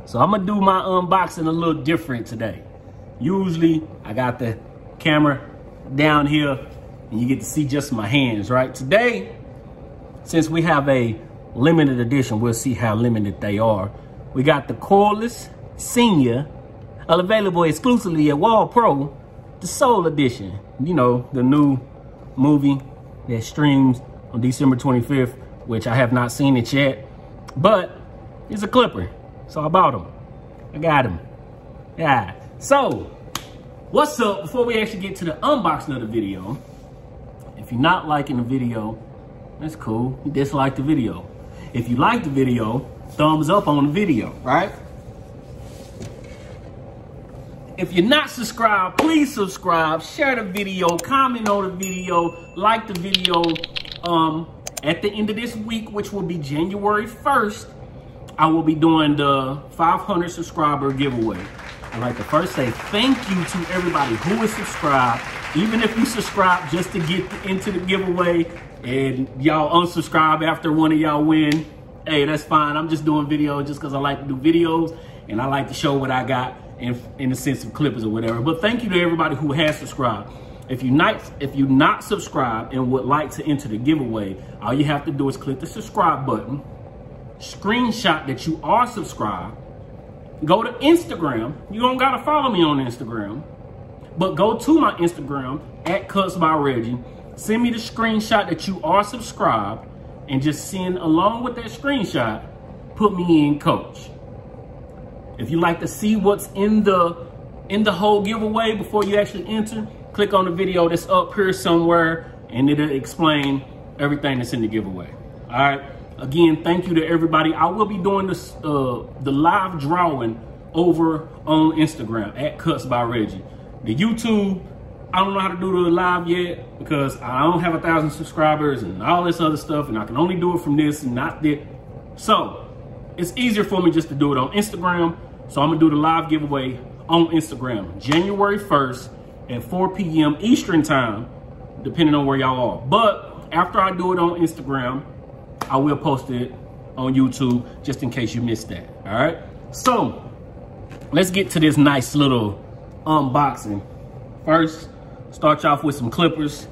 So I'm gonna do my unboxing a little different today. Usually I got the camera down here and you get to see just my hands, right? Today, since we have a limited edition, we'll see how limited they are. We got the Wahl Senior, available exclusively at Wahl Pro, the Soul Edition. You know, the new movie that streams on December 25th, which I have not seen it yet, but it's a clipper. So I bought him. I got him. Yeah. So, what's up? Before we actually get to the unboxing of the video, if you're not liking the video, that's cool. You dislike the video. If you like the video, thumbs up on the video, right? If you're not subscribed, please subscribe, share the video, comment on the video, like the video. At the end of this week, which will be January 1st, I will be doing the 500 subscriber giveaway. I'd like to first say thank you to everybody who is subscribed. Even if you subscribe just to get into the giveaway and y'all unsubscribe after one of y'all win, hey, that's fine. I'm just doing videos just because I like to do videos and I like to show what I got in the sense of clippers or whatever. But thank you to everybody who has subscribed. If you're not subscribed and would like to enter the giveaway, all you have to do is click the subscribe button, screenshot that you are subscribed, go to Instagram. You don't gotta follow me on Instagram, but go to my Instagram at By Reggie. Send me the screenshot that you are subscribed, and just send along with that screenshot, put me in coach. If you like to see what's in the whole giveaway before you actually enter, click on the video that's up here somewhere and it'll explain everything that's in the giveaway. All right. Again, thank you to everybody. I will be doing this, the live drawing over on Instagram at By Reggie. The YouTube, I don't know how to do the live yet because I don't have 1,000 subscribers and all this other stuff, and I can only do it from this and not that. So it's easier for me just to do it on Instagram. So I'm gonna do the live giveaway on Instagram, January 1st at 4 p.m. Eastern time, depending on where y'all are. But after I do it on Instagram, I will post it on YouTube just in case you missed that. All right. So let's get to this nice little unboxing. First, start you off with some clippers.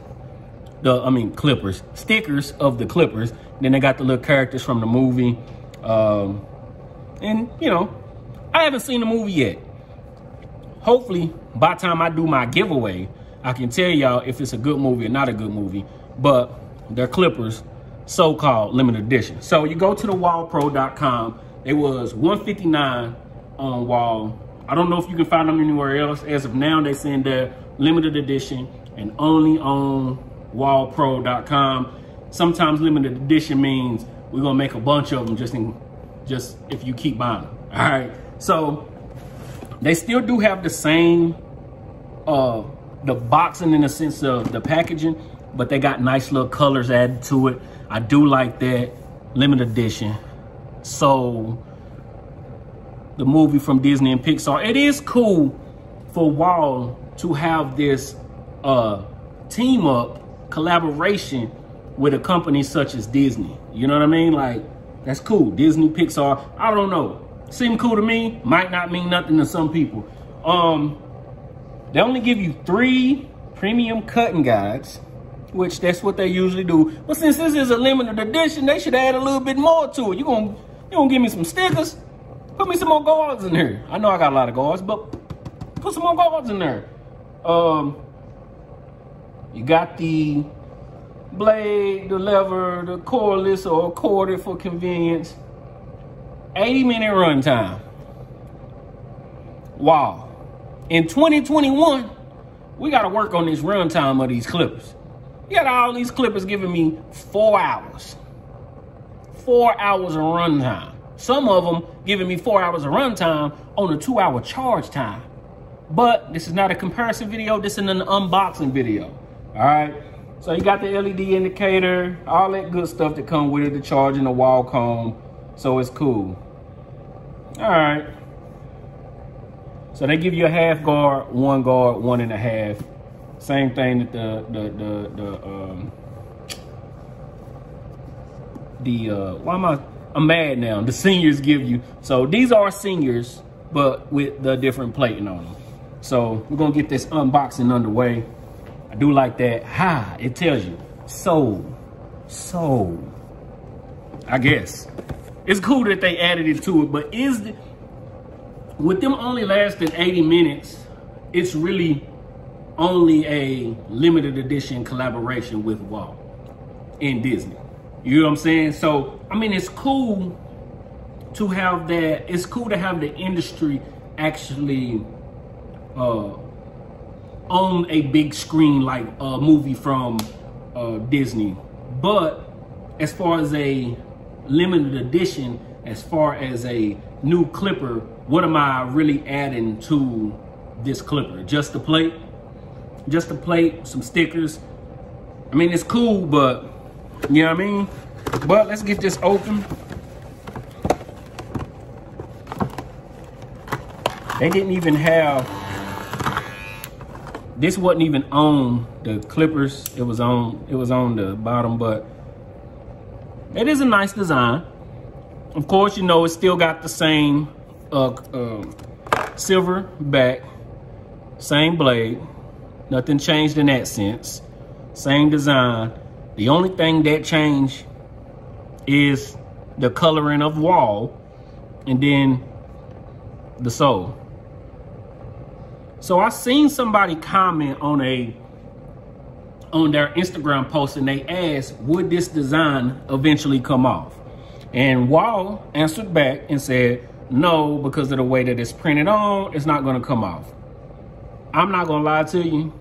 Stickers of the clippers. Then they got the little characters from the movie. And you know, I haven't seen the movie yet. Hopefully, by the time I do my giveaway, I can tell y'all if it's a good movie or not a good movie. But they're clippers, so-called limited edition. So you go to the wahlpro.com. It was $159 on Wahl. I don't know if you can find them anywhere else. As of now, they're saying they're limited edition and only on wahlpro.com. Sometimes limited edition means we're gonna make a bunch of them just if you keep buying them. All right. So they still do have the same the boxing in the sense of the packaging, but they got nice little colors added to it. I do like that. Limited edition. So the movie from Disney and Pixar, it is cool for Wahl to have this team up collaboration with a company such as Disney. You know what I mean? Like, that's cool. Disney, Pixar, I don't know. Seem cool to me, might not mean nothing to some people. They only give you 3 premium cutting guides, which that's what they usually do. But since this is a limited edition, they should add a little bit more to it. You gonna give me some stickers? Put me some more guards in here. I know I got a lot of guards, but put some more guards in there. You got the blade, the lever, the cordless or corded for convenience. 80-minute runtime. Wow. In 2021, we got to work on this runtime of these clippers. You got all these clippers giving me 4 hours. 4 hours of runtime. Some of them giving me 4 hours of runtime on a 2-hour charge time. But this is not a comparison video. This is an unboxing video. All right. So you got the LED indicator, all that good stuff that come with it, the charge and the wall comb. So it's cool. All right. So they give you a half guard, 1 guard, 1.5. Same thing that I'm mad now. The seniors give you. So these are seniors, but with the different plating on them. So we're gonna get this unboxing underway. I do like that. Ha, it tells you. So, I guess. It's cool that they added it to it, but with them only lasting 80 minutes, it's really only a limited edition collaboration with Wahl and Disney. You know what I'm saying? So, I mean, it's cool to have that. It's cool to have the industry actually on a big screen like a movie from Disney. But as far as a limited edition, as far as a new clipper, what am I really adding to this clipper? Just the plate, some stickers. I mean, it's cool, but you know what I mean? But let's get this open. They didn't even have, this wasn't even on the clippers. It was on the bottom, but it is a nice design. Of course, you know, it's still got the same silver back, same blade. Nothing changed in that sense. Same design. The only thing that changed is the coloring of Wahl and then the sole. So I seen somebody comment on their Instagram post and they asked, would this design eventually come off? And Wahl answered back and said, no, because of the way that it's printed on, it's not gonna come off. I'm not gonna lie to you,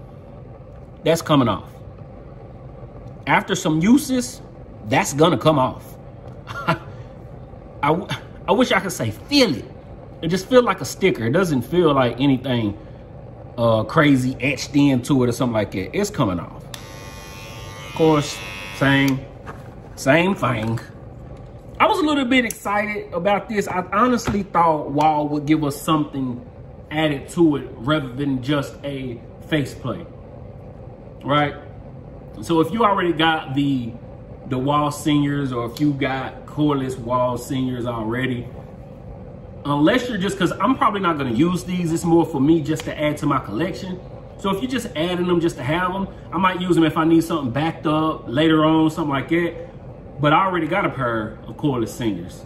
that's coming off. After some uses, that's gonna come off. I wish I could say feel it. It just feels like a sticker. It doesn't feel like anything crazy etched into it or something like that. It's coming off. Of course, same thing. I was a little bit excited about this. I honestly thought Wahl would give us something added to it rather than just a faceplate, right? So if you already got the Wahl Seniors, or if you got cordless Wahl Seniors already, unless you're just, because I'm probably not going to use these, it's more for me just to add to my collection. So if you're just adding them just to have them, I might use them if I need something backed up later on, something like that. But I already got a pair of cordless Seniors.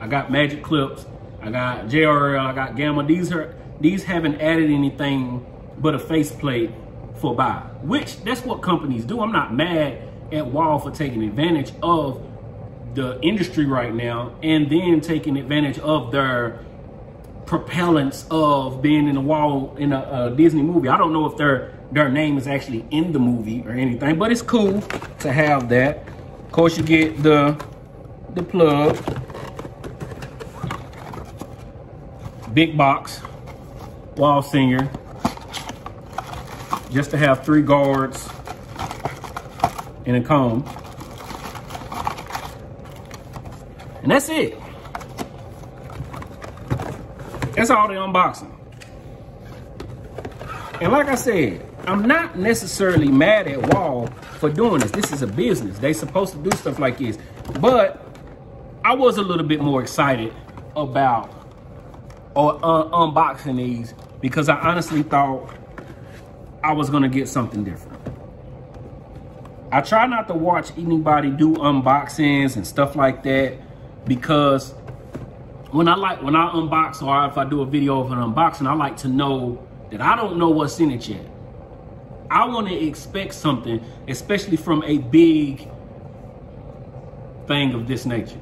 I got Magic Clips, I got JRL, I got Gamma. These haven't added anything but a faceplate for By, which that's what companies do. I'm not mad at Wahl for taking advantage of the industry right now and then taking advantage of their propellants of being in a Disney movie. I don't know if their name is actually in the movie or anything, but it's cool to have that. Of course, you get the plug, big box, Wahl Senior, just to have 3 guards and a comb. And that's it. That's all the unboxing. And like I said, I'm not necessarily mad at Wahl for doing this. This is a business. They're supposed to do stuff like this. But I was a little bit more excited about unboxing these because I honestly thought I was going to get something different. I try not to watch anybody do unboxings and stuff like that, because when I unbox, or if I do a video of an unboxing, I like to know that I don't know what's in it yet. I want to expect something, especially from a big thing of this nature.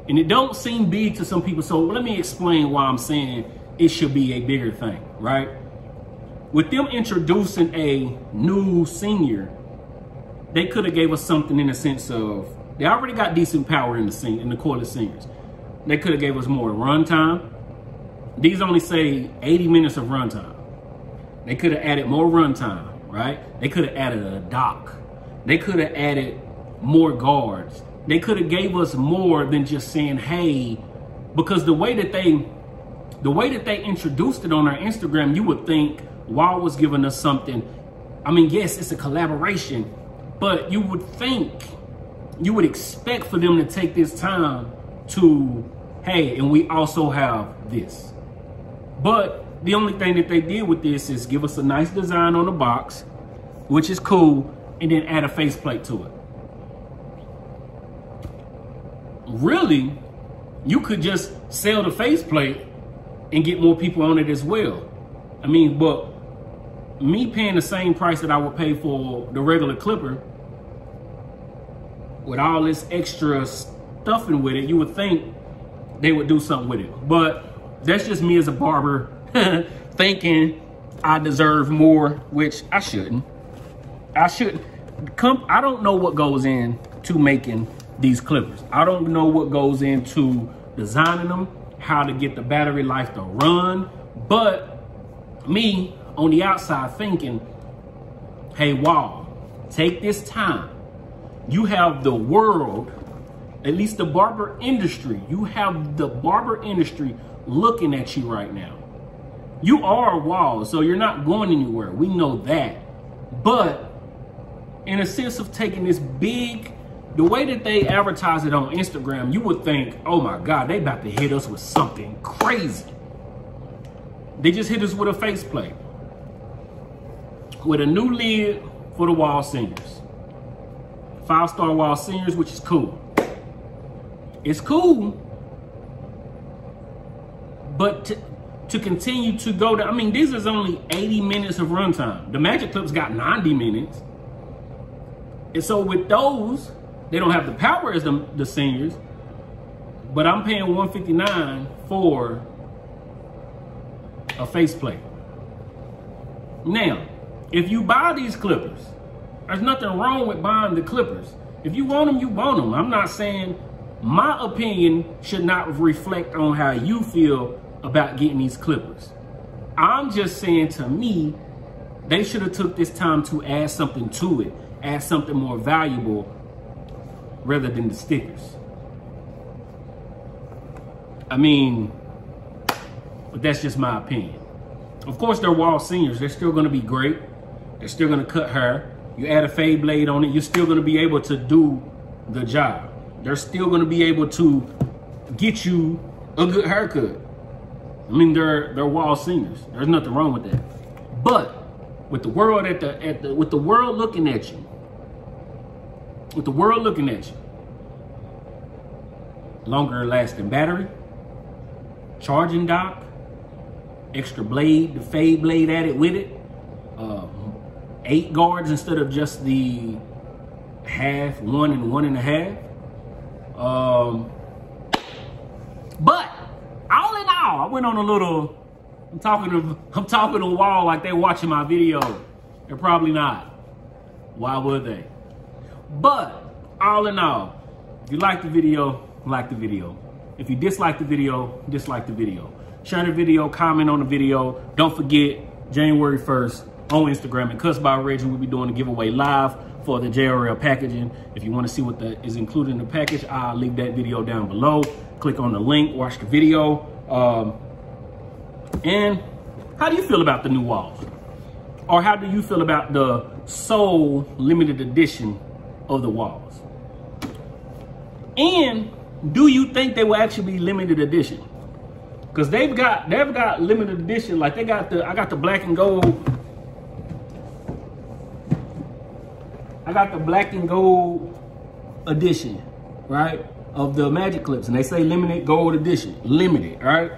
And it don't seem big to some people, so let me explain why I'm saying it should be a bigger thing, right? With them introducing a new senior, they could have gave us something in the sense of, they already got decent power in the cordless Seniors. They could have gave us more runtime. These only say 80 minutes of runtime. They could have added more runtime, right? They could have added a dock. They could have added more guards. They could have gave us more than just saying, hey, because the way that they introduced it on our Instagram, you would think Wahl was giving us something. I mean, yes, it's a collaboration, but you would think you would expect for them to take this time to, hey, and we also have this. But the only thing that they did with this is give us a nice design on the box, which is cool, and then add a faceplate to it. Really, you could just sell the faceplate and get more people on it as well. I mean, but me paying the same price that I would pay for the regular clipper with all this extra stuffing with it, you would think they would do something with it. But that's just me as a barber thinking I deserve more, which I shouldn't. I don't know what goes into making these clippers. I don't know what goes into designing them, how to get the battery life to run. But me on the outside thinking, hey, Wahl, take this time. You have the world, at least the barber industry, you have the barber industry looking at you right now. You are Wahl, so you're not going anywhere. We know that. But in a sense of taking this big, the way that they advertise it on Instagram, you would think, oh my God, they about to hit us with something crazy. They just hit us with a faceplate, with a new lid for the Wahl Seniors. 5-star Wahl Seniors, which is cool. It's cool, but to continue to go to, I mean, this is only 80 minutes of runtime. The Magic Clip's got 90 minutes. And so with those, they don't have the power as the Seniors, but I'm paying $159 for a faceplate. Now, if you buy these clippers, there's nothing wrong with buying the clippers. If you want them, you want them. I'm not saying, my opinion should not reflect on how you feel about getting these clippers. I'm just saying, to me, they should have took this time to add something to it, add something more valuable rather than the stickers. I mean, but that's just my opinion. Of course, they're Wahl Seniors. They're still going to be great. They're still going to cut hair. You add a fade blade on it, you're still going to be able to do the job. They're still going to be able to get you a good haircut. I mean, they're Wahl Seniors. There's nothing wrong with that. But with the world with the world looking at you, longer lasting battery, charging dock, extra blade, the fade blade added with it, 8 guards instead of just the half, 1 and 1.5. But all in all, I went on a little, I'm talking to Wahl like they're watching my video. They're probably not. Why would they? But all in all, if you like the video, like the video. If you dislike the video, dislike the video. Share the video, comment on the video. Don't forget, January 1st on Instagram at Cuts by Reggie, we'll be doing a giveaway live for the JRL packaging. If you want to see what is included in the package, I'll leave that video down below. Click on the link, watch the video. And how do you feel about the new Wahls? Or how do you feel about the Soul Limited Edition of the Wahls? And do you think they will actually be limited edition? Because they've got limited edition, like I got the black and gold. I got the black and gold edition, right, of the Magic Clips, and they say limited gold edition, limited, right?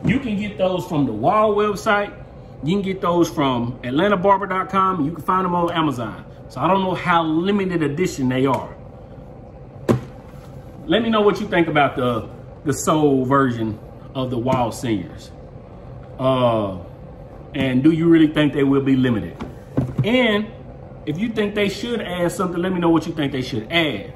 You can get those from the Wahl website. You can get those from AtlantaBarber.com. You can find them on Amazon. So I don't know how limited edition they are. Let me know what you think about the Soul version of the Wahl Seniors. And do you really think they will be limited? And if you think they should add something, let me know what you think they should add.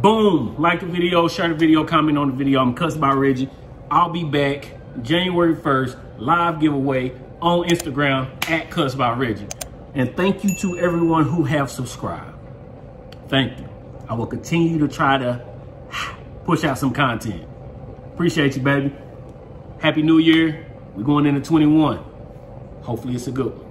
Boom, like the video, share the video, comment on the video. I'm Cuts by Reggie. I'll be back January 1st, live giveaway on Instagram at Cuts by Reggie. And thank you to everyone who have subscribed. Thank you. I will continue to try to push out some content. Appreciate you, baby. Happy New Year. We're going into 21. Hopefully it's a good one.